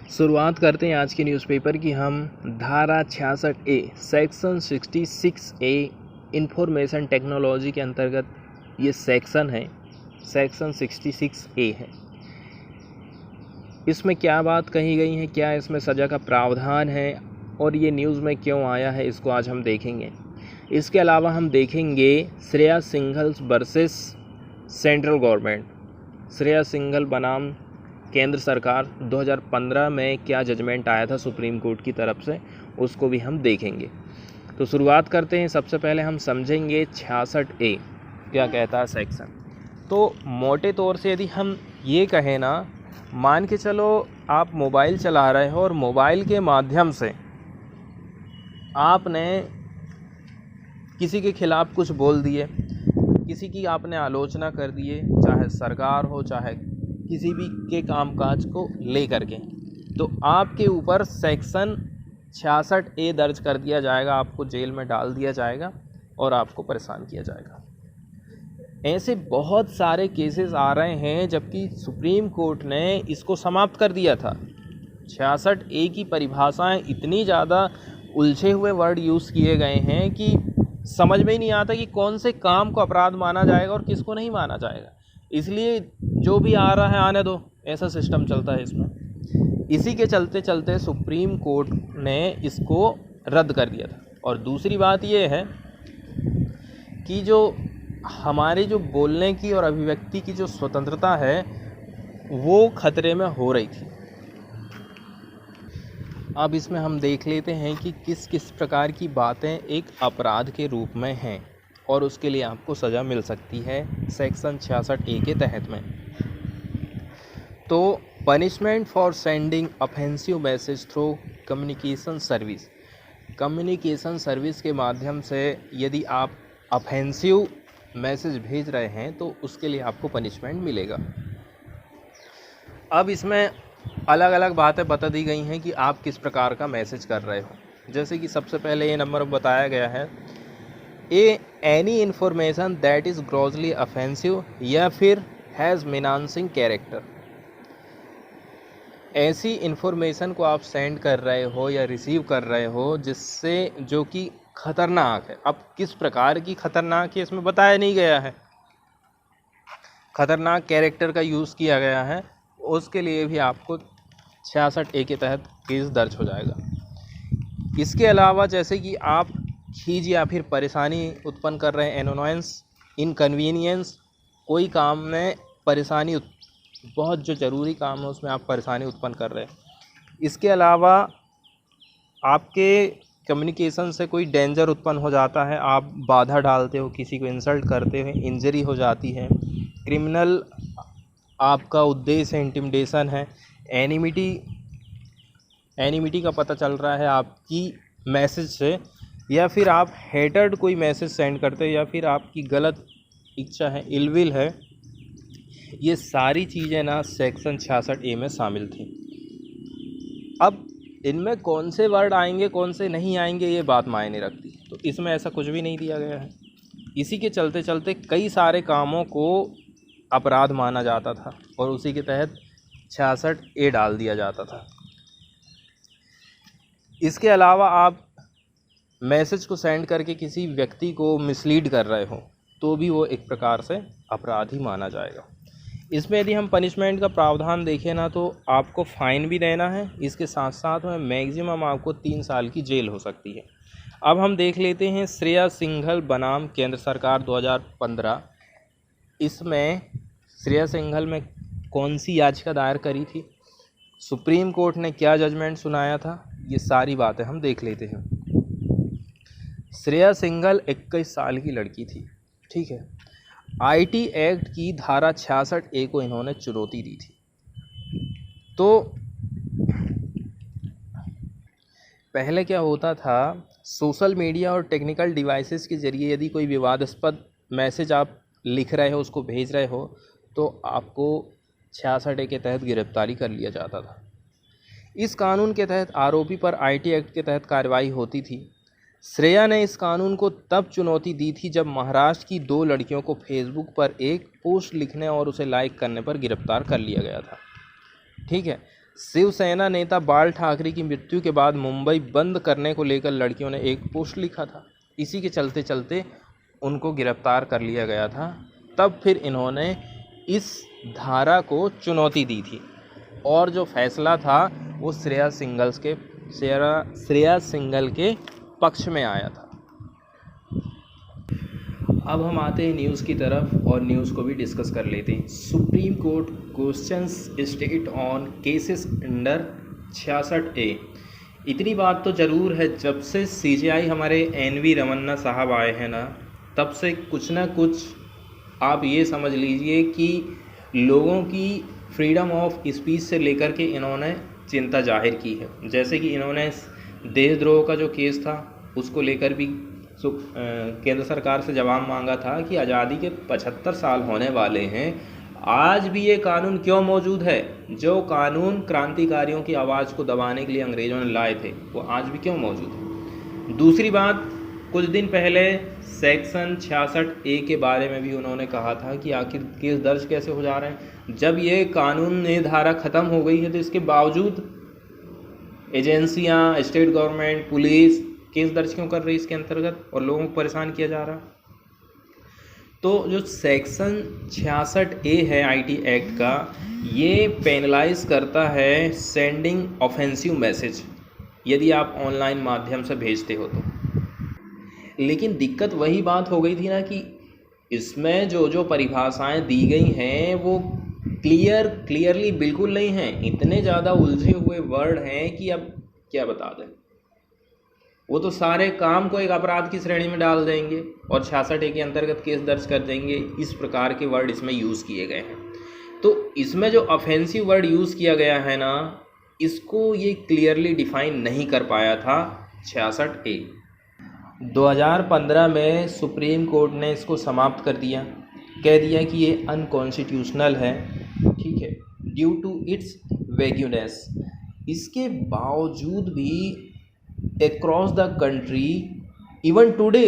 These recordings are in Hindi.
शुरुआत करते हैं आज के न्यूज़पेपर की हम धारा 66A section 66A information technology के अंतर्गत ये सेक्शन है, सेक्शन 66A है। इसमें क्या बात कही गई है, क्या इसमें सज़ा का प्रावधान है और ये न्यूज़ में क्यों आया है, इसको आज हम देखेंगे। इसके अलावा हम देखेंगे Shreya Singhal versus central government, Shreya Singhal बनाम केंद्र सरकार 2015 में क्या जजमेंट आया था सुप्रीम कोर्ट की तरफ से, उसको भी हम देखेंगे। तो शुरुआत करते हैं। सबसे पहले हम समझेंगे 66A क्या कहता है सेक्शन। तो मोटे तौर से यदि हम ये कहें ना, मान के चलो आप मोबाइल चला रहे हो और मोबाइल के माध्यम से आपने किसी के खिलाफ़ कुछ बोल दिए, किसी की आपने आलोचना कर दिए, चाहे सरकार हो चाहे किसी भी के कामकाज को लेकर के, तो आपके ऊपर सेक्शन 66A दर्ज कर दिया जाएगा, आपको जेल में डाल दिया जाएगा और आपको परेशान किया जाएगा। ऐसे बहुत सारे केसेस आ रहे हैं, जबकि सुप्रीम कोर्ट ने इसको समाप्त कर दिया था। 66A की परिभाषाएं इतनी ज़्यादा उलझे हुए वर्ड यूज़ किए गए हैं कि समझ में ही नहीं आता कि कौन से काम को अपराध माना जाएगा और किसको नहीं माना जाएगा। इसलिए जो भी आ रहा है आने दो, ऐसा सिस्टम चलता है इसमें। इसी के चलते चलते सुप्रीम कोर्ट ने इसको रद्द कर दिया था। और दूसरी बात ये है कि जो हमारी जो बोलने की और अभिव्यक्ति की जो स्वतंत्रता है वो खतरे में हो रही थी। अब इसमें हम देख लेते हैं कि किस किस प्रकार की बातें एक अपराध के रूप में हैं और उसके लिए आपको सज़ा मिल सकती है सेक्शन 66A के तहत में। तो punishment for sending offensive message through communication service, communication service के माध्यम से यदि आप ऑफेंसिव मैसेज भेज रहे हैं तो उसके लिए आपको पनिशमेंट मिलेगा। अब इसमें अलग अलग बातें बता दी गई हैं कि आप किस प्रकार का मैसेज कर रहे हो। जैसे कि सबसे पहले ये नंबर बताया गया है, any information that is grossly offensive या फिर हैज़ मिनांसिंग कैरेक्टर। ऐसी इन्फॉर्मेशन को आप सेंड कर रहे हो या रिसीव कर रहे हो जिससे जो कि खतरनाक है। अब किस प्रकार की खतरनाक है इसमें बताया नहीं गया है, खतरनाक कैरेक्टर का यूज़ किया गया है, उसके लिए भी आपको 66A के तहत केस दर्ज हो जाएगा। इसके अलावा जैसे कि आप खींच या फिर परेशानी उत्पन्न कर रहे हैं, एनोयंस, इनकन्वीनियंस, कोई काम में परेशानी, बहुत जो ज़रूरी काम है उसमें आप परेशानी उत्पन्न कर रहे हैं। इसके अलावा आपके कम्युनिकेशन से कोई डेंजर उत्पन्न हो जाता है, आप बाधा डालते हो, किसी को इंसल्ट करते हो, इंजरी हो जाती है, क्रिमिनल आपका उद्देश्य है, इंटिमिडेशन है, एनिमिटी का पता चल रहा है आपकी मैसेज से, या फिर आप हेटेड कोई मैसेज सेंड करते हो, या फिर आपकी गलत इच्छा है, इलविल है। ये सारी चीज़ें ना सेक्शन 66A में शामिल थी। अब इनमें कौन से वर्ड आएंगे कौन से नहीं आएंगे ये बात मायने रखती है, तो इसमें ऐसा कुछ भी नहीं दिया गया है। इसी के चलते चलते कई सारे कामों को अपराध माना जाता था और उसी के तहत 66A डाल दिया जाता था। इसके अलावा आप मैसेज को सेंड करके किसी व्यक्ति को मिसलीड कर रहे हो तो भी वो एक प्रकार से अपराध ही माना जाएगा। इसमें यदि हम पनिशमेंट का प्रावधान देखें ना, तो आपको फ़ाइन भी देना है, इसके साथ साथ में मैक्सिमम आपको 3 साल की जेल हो सकती है। अब हम देख लेते हैं श्रेया सिंघल बनाम केंद्र सरकार 2015। इसमें श्रेया सिंघल में कौन सी याचिका दायर करी थी, सुप्रीम कोर्ट ने क्या जजमेंट सुनाया था, ये सारी बातें हम देख लेते हैं। श्रेया सिंघल 21 साल की लड़की थी, ठीक है। IT एक्ट की धारा 66A को इन्होंने चुनौती दी थी। तो पहले क्या होता था, सोशल मीडिया और टेक्निकल डिवाइसेस के ज़रिए यदि कोई विवादास्पद मैसेज आप लिख रहे हो, उसको भेज रहे हो, तो आपको 66A के तहत गिरफ्तारी कर लिया जाता था। इस कानून के तहत आरोपी पर IT एक्ट के तहत कार्रवाई होती थी। श्रेया ने इस कानून को तब चुनौती दी थी जब महाराष्ट्र की 2 लड़कियों को फेसबुक पर एक पोस्ट लिखने और उसे लाइक करने पर गिरफ्तार कर लिया गया था, ठीक है। शिवसेना नेता बाल ठाकरे की मृत्यु के बाद मुंबई बंद करने को लेकर लड़कियों ने एक पोस्ट लिखा था। इसी के चलते चलते उनको गिरफ्तार कर लिया गया था। तब फिर इन्होंने इस धारा को चुनौती दी थी और जो फैसला था वो श्रेया सिंघल के पक्ष में आया था। अब हम आते हैं न्यूज़ की तरफ और न्यूज़ को भी डिस्कस कर लेते हैं। Supreme court questions state on cases under 66A। इतनी बात तो ज़रूर है, जब से CJI हमारे NV रमन्ना साहब आए हैं ना, तब से कुछ ना कुछ आप ये समझ लीजिए कि लोगों की फ्रीडम ऑफ स्पीच से लेकर के इन्होंने चिंता जाहिर की है। जैसे कि इन्होंने देशद्रोह का जो केस था उसको लेकर भी केंद्र सरकार से जवाब मांगा था कि आज़ादी के 75 साल होने वाले हैं, आज भी ये कानून क्यों मौजूद है। जो कानून क्रांतिकारियों की आवाज़ को दबाने के लिए अंग्रेज़ों ने लाए थे वो आज भी क्यों मौजूद है। दूसरी बात, कुछ दिन पहले सेक्शन 66A के बारे में भी उन्होंने कहा था कि आखिर केस दर्ज कैसे हो जा रहे हैं। जब ये कानून ये धारा ख़त्म हो गई है तो इसके बावजूद एजेंसियां, स्टेट गवर्नमेंट, पुलिस केस दर्ज क्यों कर रही है इसके अंतर्गत और लोगों को परेशान किया जा रहा। तो जो सेक्शन 66A है IT एक्ट का, ये पेनलाइज करता है सेंडिंग ऑफेंसिव मैसेज यदि आप ऑनलाइन माध्यम से भेजते हो तो। लेकिन दिक्कत वही बात हो गई थी ना कि इसमें जो परिभाषाएं दी गई हैं वो क्लियरली बिल्कुल नहीं हैं। इतने ज़्यादा उलझे हुए वर्ड हैं कि अब क्या बता दें। वो तो सारे काम को एक अपराध की श्रेणी में डाल देंगे और 66A के अंतर्गत केस दर्ज कर देंगे। इस प्रकार के वर्ड इसमें यूज़ किए गए हैं। तो इसमें जो ऑफेंसिव वर्ड यूज़ किया गया है ना, इसको ये क्लियरली डिफाइन नहीं कर पाया था 66A। 2015 में सुप्रीम कोर्ट ने इसको समाप्त कर दिया, कह दिया कि ये अनकॉन्स्टिट्यूशनल है, ठीक है, ड्यू टू इट्स वेग्यूनेस। इसके बावजूद भी across the country even today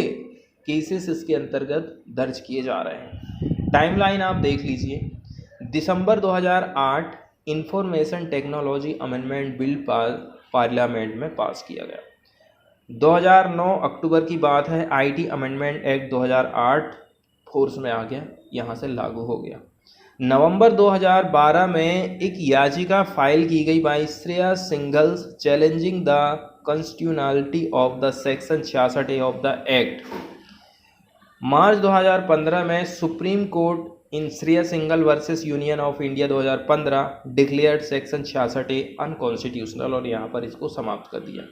cases इसके अंतर्गत दर्ज किए जा रहे हैं। टाइमलाइन आप देख लीजिए। दिसंबर 2008 information technology amendment bill parliament में पास किया गया। 2009 अक्टूबर की बात है, IT अमेंडमेंट एक्ट 2008 फोर्स में आ गया, यहाँ से लागू हो गया। नवंबर 2012 में एक याचिका फाइल की गई by Shreya Singhal challenging the constitutionality of the section 66A of the act. March 2015 में supreme court in Shreya Singhal versus union of India 2015 declared section 66A unconstitutional और यहाँ पर इसको समाप्त कर दिया।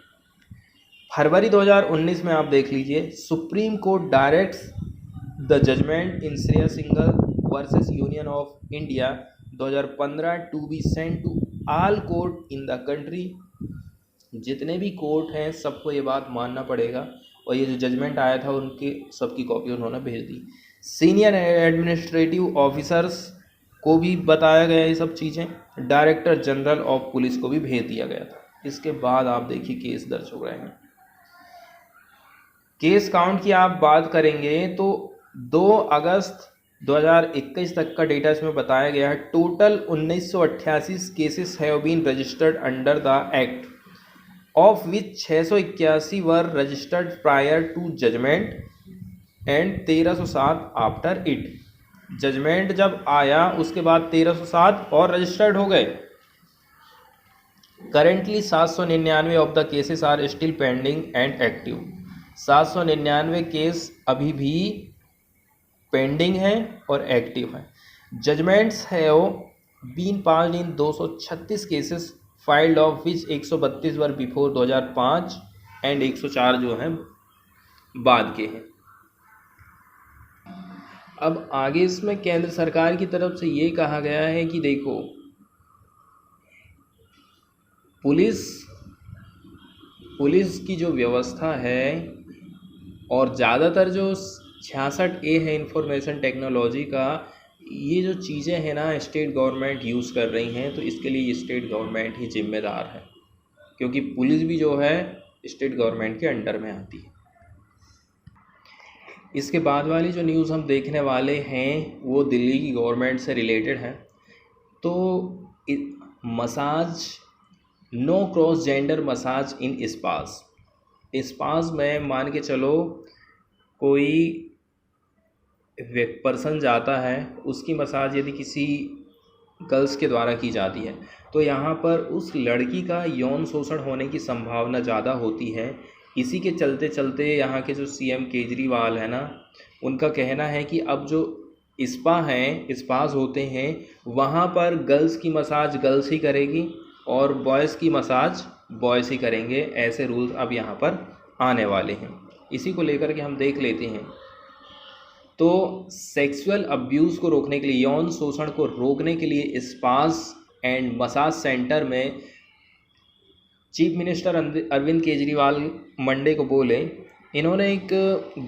फरवरी 2019 में आप देख लीजिए, supreme court directs the judgement in Shreya Singhal versus union of India 2015 to be sent to all court in the country. जितने भी कोर्ट हैं सबको ये बात मानना पड़ेगा और ये जो जजमेंट आया था उनके सबकी कॉपी उन्होंने भेज दी। सीनियर एडमिनिस्ट्रेटिव ऑफिसर्स को भी बताया गया ये सब चीज़ें, डायरेक्टर जनरल ऑफ पुलिस को भी भेज दिया गया था। इसके बाद आप देखिए केस दर्ज हो रहे हैं। केस काउंट की आप बात करेंगे तो 2 अगस्त 2021 तक का डेटा इसमें बताया गया है। Total 1988 cases have been registered under the act, of which 681 were registered prior to judgement and 1307 after it. Judgement जब आया उसके बाद 1307 और रजिस्टर्ड हो गए। Currently 799 of the cases are still pending and active. 799 case अभी भी पेंडिंग है और एक्टिव है। Judgements have been passed in 236 cases filed of which 132 were before 2005 and 104 जो हैं बाद के हैं। अब आगे इसमें केंद्र सरकार की तरफ से ये कहा गया है कि देखो, पुलिस की जो व्यवस्था है और ज़्यादातर जो 66A है इंफॉर्मेशन टेक्नोलॉजी का, ये जो चीज़ें हैं ना स्टेट गवर्नमेंट यूज़ कर रही हैं, तो इसके लिए स्टेट गवर्नमेंट ही जिम्मेदार है, क्योंकि पुलिस भी जो है स्टेट गवर्नमेंट के अंडर में आती है। इसके बाद वाली जो न्यूज़ हम देखने वाले हैं वो दिल्ली की गवर्नमेंट से रिलेटेड है। तो massage no cross gender massage in spas. Spas में मान के चलो कोई पर्सन जाता है, उसकी मसाज यदि किसी गर्ल्स के द्वारा की जाती है तो यहाँ पर उस लड़की का यौन शोषण होने की संभावना ज़्यादा होती है। इसी के चलते चलते यहाँ के जो सीएम केजरीवाल है ना, उनका कहना है कि अब जो स्पा हैं, स्पास होते हैं, वहाँ पर गर्ल्स की मसाज गर्ल्स ही करेगी और बॉयज़ की मसाज बॉयज़ ही करेंगे। ऐसे रूल्स अब यहाँ पर आने वाले हैं। इसी को लेकर के हम देख लेते हैं। तो सेक्सुअल अब्यूज़ को रोकने के लिए, यौन शोषण को रोकने के लिए स्पास एंड मसाज सेंटर में chief minister Arvind Kejriwal Monday को बोले, इन्होंने एक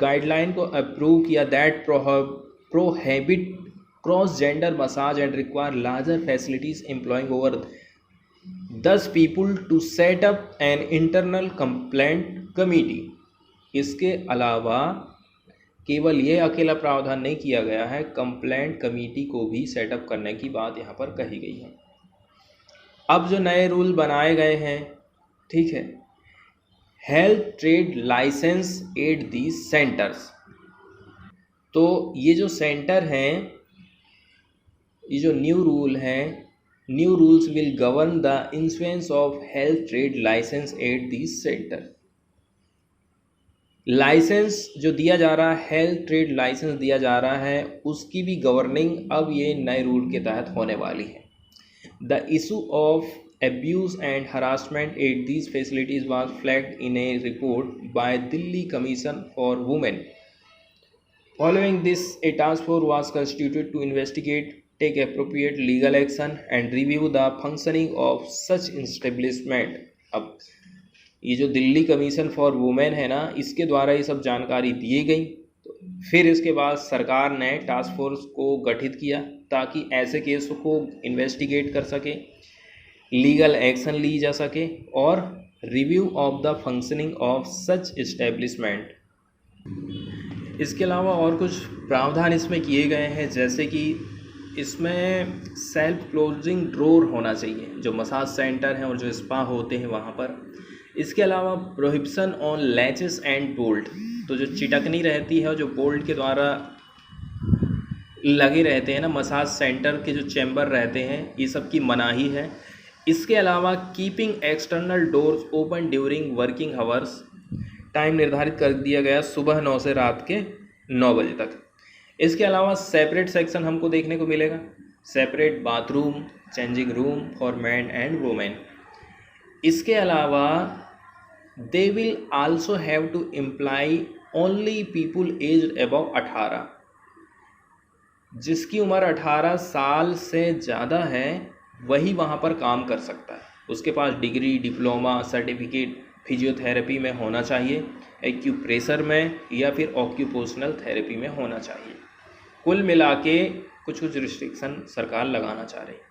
गाइडलाइन को अप्रूव किया that prohibit cross gender massage and require larger facilities employing over 10 people to set up an internal complaint committee. इसके अलावा केवल ये अकेला प्रावधान नहीं किया गया है, कंप्लेंट कमेटी को भी सेटअप करने की बात यहाँ पर कही गई है। अब जो नए रूल बनाए गए हैं, ठीक है, health trade licence at the centres. तो ये जो सेंटर हैं, ये जो न्यू रूल हैं, new rules will govern the issuance of health trade licence at the centre. Licence जो दिया जा रहा है, हेल्थ ट्रेड लाइसेंस दिया जा रहा है, उसकी भी गवर्निंग अब ये नए रूल के तहत होने वाली है। The issue of abuse and harassment at these facilities was flagged in a report by Delhi Commission for Women. Following this, a task force was constituted to investigate, take appropriate legal action and review the functioning of such establishment. अब ये जो दिल्ली कमीशन फॉर वुमेन है ना, इसके द्वारा ये सब जानकारी दी गई। तो फिर इसके बाद सरकार ने टास्क फोर्स को गठित किया ताकि ऐसे केसों को इन्वेस्टिगेट कर सके, लीगल एक्शन ली जा सके और review of the functioning of such establishment. इसके अलावा और कुछ प्रावधान इसमें किए गए हैं, जैसे कि इसमें सेल्फ क्लोजिंग ड्रोर होना चाहिए जो मसाज सेंटर हैं और जो स्पा होते हैं वहाँ पर। इसके अलावा prohibition on latches and bolt, तो जो चिटकनी रहती है, जो बोल्ट के द्वारा लगे रहते हैं ना मसाज सेंटर के जो चैम्बर रहते हैं, ये सब की मनाही है। इसके अलावा keeping external doors open during working hours, time निर्धारित कर दिया गया सुबह 9 से रात के 9 बजे तक। इसके अलावा सेपरेट सेक्शन हमको देखने को मिलेगा, separate bathroom, changing room for man and women. इसके अलावा they will also have to employ only people aged above 18, जिसकी उम्र 18 साल से ज़्यादा है वही वहाँ पर काम कर सकता है। उसके पास डिग्री, डिप्लोमा, सर्टिफिकेट फिजियोथेरेपी में होना चाहिए, एक्यूप्रेशर में या फिर ऑक्यूपेशनल थेरेपी में होना चाहिए। कुल मिला के कुछ रिस्ट्रिक्शन सरकार लगाना चाह रही है।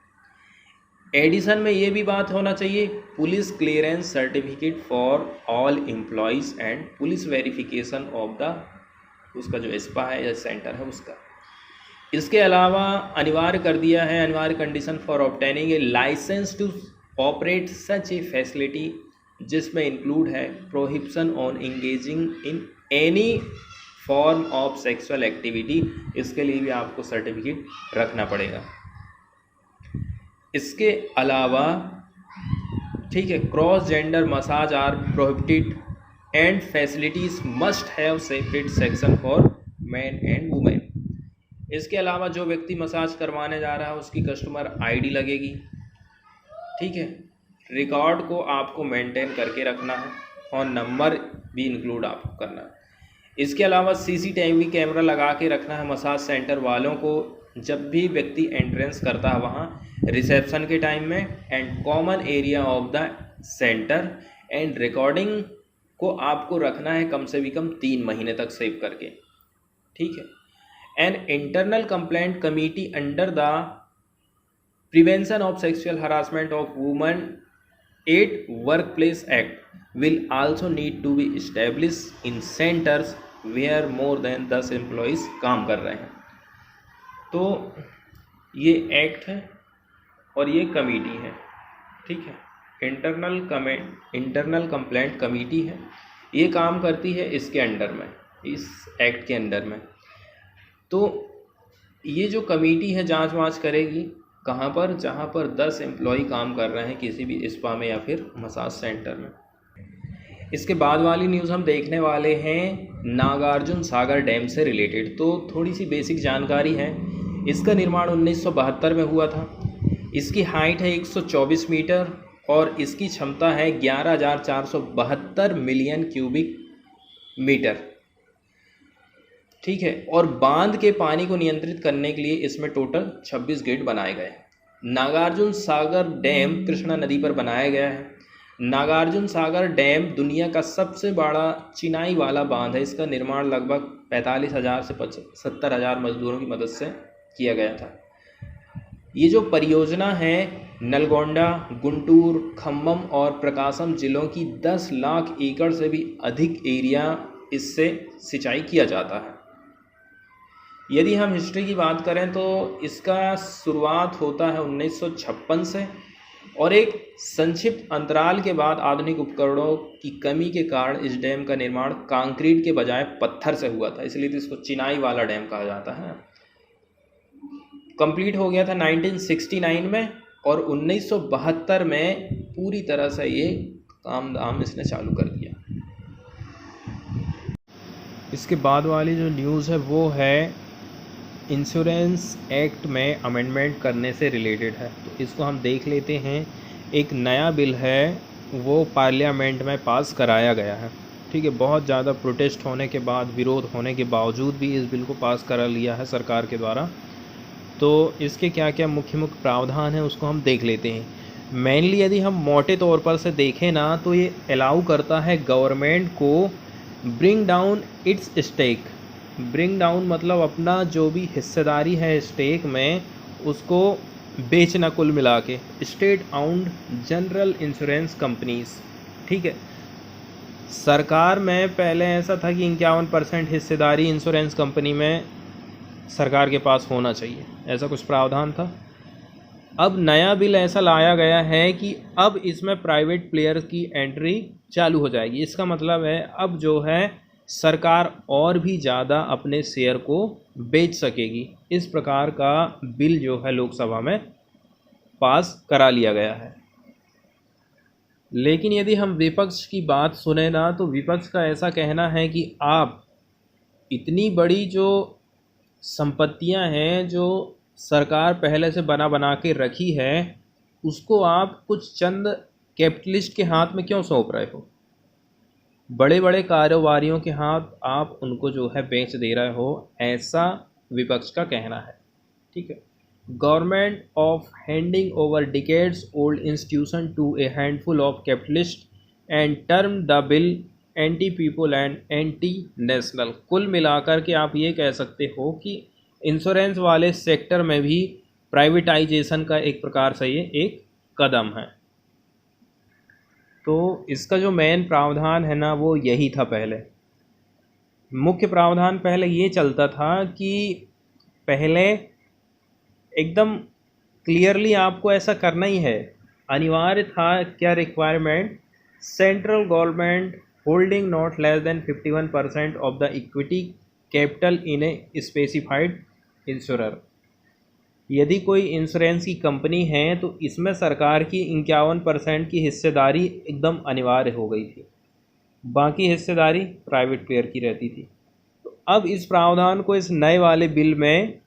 एडिशन में ये भी बात होना चाहिए, police clearance certificate for all employees and police verification of the उसका जो स्पा है या सेंटर है उसका। इसके अलावा अनिवार्य कर दिया है, अनिवार्य condition for obtaining a licence to operate such a facility, जिसमें इंक्लूड है prohibition on engaging in any form of sexual activity. इसके लिए भी आपको सर्टिफिकेट रखना पड़ेगा। इसके अलावा ठीक है, cross gender massage are prohibited and facilities must have separate section for man and women. इसके अलावा जो व्यक्ति मसाज करवाने जा रहा है उसकी कस्टमर आईडी लगेगी, ठीक है। रिकॉर्ड को आपको मेंटेन करके रखना है, फ़ोन नंबर भी इंक्लूड आपको करना है। इसके अलावा सीसीटीवी कैमरा लगा के रखना है मसाज सेंटर वालों को, जब भी व्यक्ति एंट्रेंस करता है वहाँ रिसेप्शन के टाइम में, and common area of the centre. And recording को आपको रखना है कम से भी कम 3 महीने तक सेव करके, ठीक है। An internal complaint committee under the Prevention of Sexual Harassment of Women at Workplace Act will also need to be established in centers where more than 10 employees काम कर रहे हैं। तो ये एक्ट है और ये कमेटी है, ठीक है। इंटरनल कंप्लेंट कमेटी है, ये काम करती है इसके अंडर में, इस एक्ट के अंडर में। तो ये जो कमेटी है जांच वाँच करेगी कहाँ पर, जहाँ पर 10 एम्प्लॉय काम कर रहे हैं किसी भी स्पा में या फिर मसाज सेंटर में। इसके बाद वाली न्यूज़ हम देखने वाले हैं नागार्जुन सागर डैम से रिलेटेड। तो थोड़ी सी बेसिक जानकारी है। इसका निर्माण 1972 में हुआ था। इसकी हाइट है 124 मीटर और इसकी क्षमता है 11,472 मिलियन क्यूबिक मीटर, ठीक है। और बांध के पानी को नियंत्रित करने के लिए इसमें टोटल 26 गेट बनाए गए। नागार्जुन सागर डैम कृष्णा नदी पर बनाया गया है। नागार्जुन सागर डैम दुनिया का सबसे बड़ा चिनाई वाला बांध है। इसका निर्माण लगभग 45,000 से 70,000 मजदूरों की मदद से किया गया था। ये जो परियोजना है नलगोंडा, गुंटूर, खम्मम और प्रकाशम जिलों की 10 लाख एकड़ से भी अधिक एरिया इससे सिंचाई किया जाता है। यदि हम हिस्ट्री की बात करें तो इसका शुरुआत होता है 1956 से और एक संक्षिप्त अंतराल के बाद आधुनिक उपकरणों की कमी के कारण इस डैम का निर्माण कंक्रीट के बजाय पत्थर से हुआ था, इसलिए तो इसको चिनाई वाला डैम कहा जाता है। कंप्लीट हो गया था 1969 में और 1972 में पूरी तरह से ये काम धाम इसने चालू कर दिया। इसके बाद वाली जो न्यूज़ है वो है इंश्योरेंस एक्ट में अमेंडमेंट करने से रिलेटेड है। तो इसको हम देख लेते हैं। एक नया बिल है वो पार्लियामेंट में पास कराया गया है, ठीक है। बहुत ज़्यादा प्रोटेस्ट होने के बाद, विरोध होने के बावजूद भी इस बिल को पास करा लिया है सरकार के द्वारा। तो इसके क्या क्या मुख्य प्रावधान हैं उसको हम देख लेते हैं। मेनली यदि हम मोटे तौर पर से देखें ना तो ये अलाउ करता है गवर्नमेंट को bring down its stake. Bring down मतलब अपना जो भी हिस्सेदारी है स्टेक में उसको बेचना, कुल मिला के। State owned general insurance companies, ठीक है। सरकार में पहले ऐसा था कि 51% हिस्सेदारी इंश्योरेंस कंपनी में सरकार के पास होना चाहिए, ऐसा कुछ प्रावधान था। अब नया बिल ऐसा लाया गया है कि अब इसमें प्राइवेट प्लेयर्स की एंट्री चालू हो जाएगी। इसका मतलब है अब जो है सरकार और भी ज़्यादा अपने शेयर को बेच सकेगी। इस प्रकार का बिल जो है लोकसभा में पास करा लिया गया है। लेकिन यदि हम विपक्ष की बात सुने ना तो विपक्ष का ऐसा कहना है कि आप इतनी बड़ी जो संपत्तियां हैं जो सरकार पहले से बना के रखी है उसको आप कुछ चंद कैपिटलिस्ट के हाथ में क्यों सौंप रहे हो। बड़े बड़े कारोबारियों के हाथ आप उनको जो है बेच दे रहे हो, ऐसा विपक्ष का कहना है, ठीक है। Government of handing over decades old institution to a handful of capitalist and term the bill anti people and anti national. कुल मिलाकर के आप ये कह सकते हो कि इंश्योरेंस वाले सेक्टर में भी प्राइवेटाइजेशन का एक प्रकार से ये एक कदम है। तो इसका जो मेन प्रावधान है ना वो यही था। पहले मुख्य प्रावधान पहले ये चलता था कि पहले एकदम क्लियरली आपको ऐसा करना ही है, अनिवार्य था। क्या requirement? Central government holding not less than 51% of the equity capital in a specified insurer. यदि कोई इंश्योरेंस की कंपनी है तो इसमें सरकार की 51% की हिस्सेदारी एकदम अनिवार्य हो गई थी, बाकी हिस्सेदारी प्राइवेट प्लेयर की रहती थी। तो अब इस प्रावधान को इस नए वाले बिल में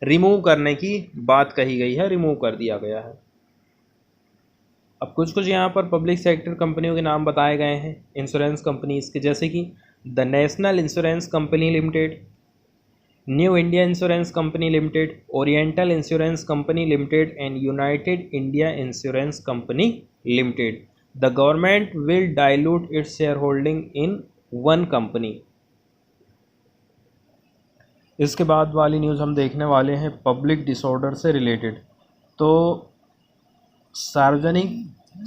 रिमूव करने की बात कही गई है, रिमूव कर दिया गया है। अब कुछ यहाँ पर पब्लिक सेक्टर कंपनियों के नाम बताए गए हैं इंश्योरेंस कंपनीज के, जैसे कि the national insurance company limited, new India insurance company limited, oriental insurance company limited and United India insurance company limited. The government will dilute its share holding in one company. इसके बाद वाली न्यूज़ हम देखने वाले हैं पब्लिक डिसऑर्डर से रिलेटेड। तो सार्वजनिक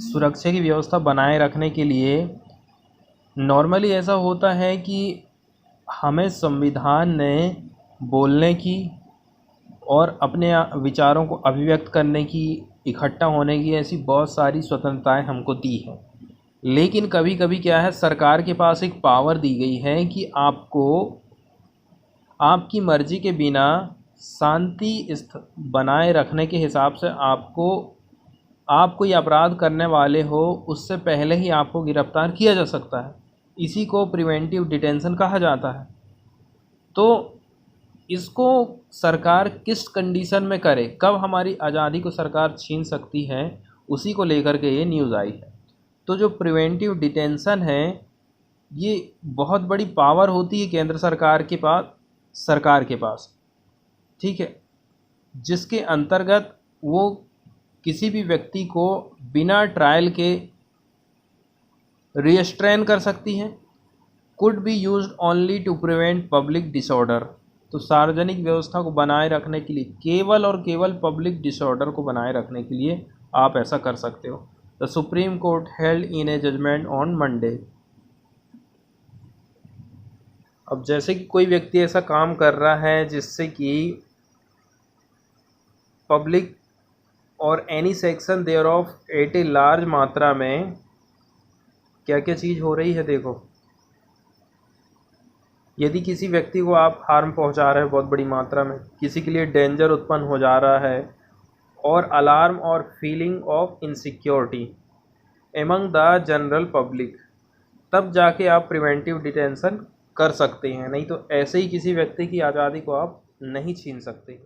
सुरक्षा की व्यवस्था बनाए रखने के लिए नॉर्मली ऐसा होता है कि हमें संविधान ने बोलने की और अपने विचारों को अभिव्यक्त करने की इकट्ठा होने की, ऐसी बहुत सारी स्वतंत्रताएं हमको दी हैं। लेकिन कभी कभी क्या है, सरकार के पास एक पावर दी गई है कि आपको आपकी मर्जी के बिना शांति बनाए रखने के हिसाब से आप कोई अपराध करने वाले हो उससे पहले ही आपको गिरफ्तार किया जा सकता है। इसी को प्रिवेंटिव डिटेंशन कहा जाता है। तो इसको सरकार किस कंडीशन में करे, कब हमारी आज़ादी को सरकार छीन सकती है, उसी को लेकर के ये न्यूज़ आई है। तो जो प्रिवेंटिव डिटेंशन है, ये बहुत बड़ी पावर होती है केंद्र सरकार के पास, ठीक है, जिसके अंतर्गत वो किसी भी व्यक्ति को बिना ट्रायल के रिस्ट्रेन कर सकती हैं। Could be used only to prevent public disorder. तो सार्वजनिक व्यवस्था को बनाए रखने के लिए, केवल और केवल पब्लिक डिसऑर्डर को बनाए रखने के लिए आप ऐसा कर सकते हो। The supreme court held in a judgement on Monday. अब जैसे कि कोई व्यक्ति ऐसा काम कर रहा है जिससे कि पब्लिक और any section thereof at a large मात्रा में क्या क्या चीज़ हो रही है, देखो, यदि किसी व्यक्ति को आप हार्म पहुंचा रहे हैं बहुत बड़ी मात्रा में, किसी के लिए डेंजर उत्पन्न हो जा रहा है, और अलार्म और feeling of insecurity among the general public, तब जाके आप प्रिवेंटिव डिटेंशन कर सकते हैं। नहीं तो ऐसे ही किसी व्यक्ति की आज़ादी को आप नहीं छीन सकते।